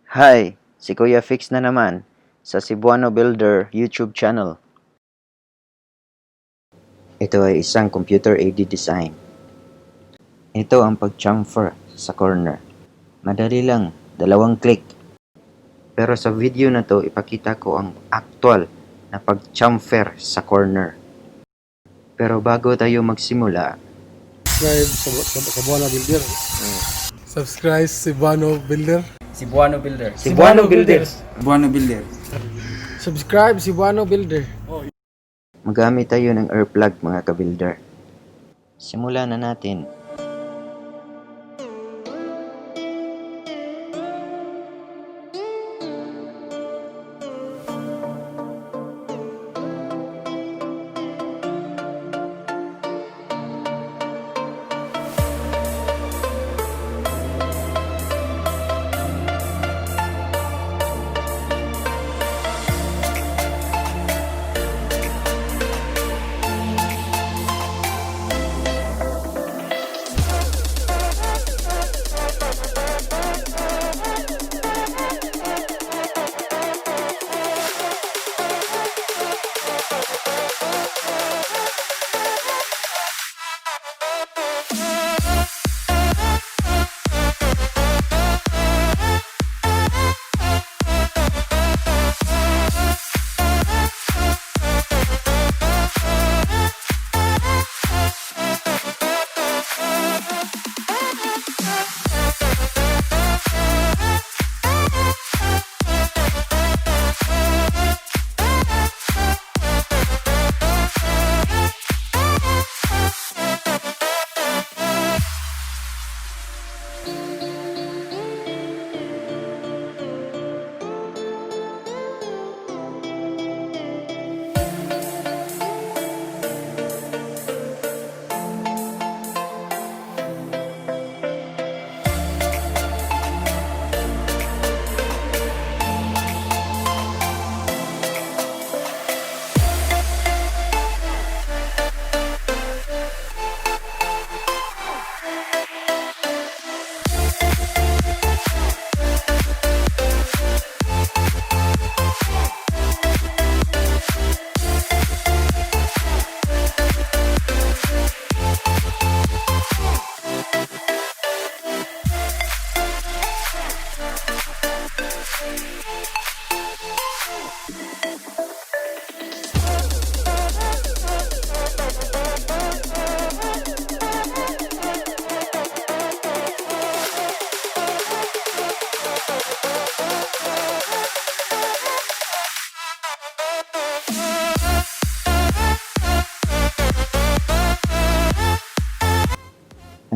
Hi, si Kuya Fix na naman sa Cebuano Builder YouTube channel. Ito ay isang computer-aided design. Ito ang pag-chamfer sa corner. Madali lang, 2 click. Pero sa video na to, ipakita ko ang actual na pag-chamfer sa corner. Pero bago tayo magsimula, Subscribe sa Cebuano Builder. Subscribe Cebuano Builder. Cebuano Builder. Cebuano Builder, Cebuano Builder. Subscribe Cebuano Builder. magamit tayo ng air plug mga kabuilder. Simulan na natin.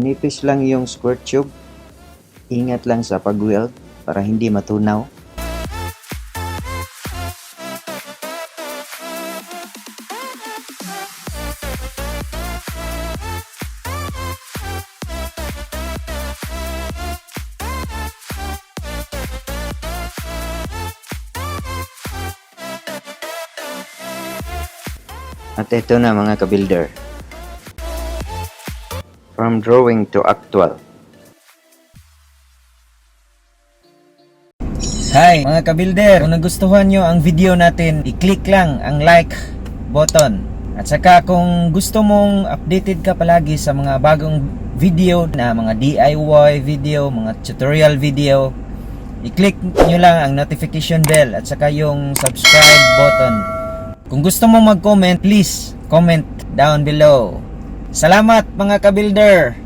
Manipis lang yung squirt tube. Ingat lang sa pag-weld para hindi matunaw. At ito na mga kabuilder. From drawing to actual. Hi mga kabuilder, kung nagustuhan nyo ang video natin, i-click lang ang like button. At saka kung gusto mong updated ka palagi sa mga bagong video na mga DIY video, mga tutorial video, i-click nyo lang ang notification bell at saka yung subscribe button. Kung gusto mong mag-comment, please comment down below. Salamat mga kabuilder!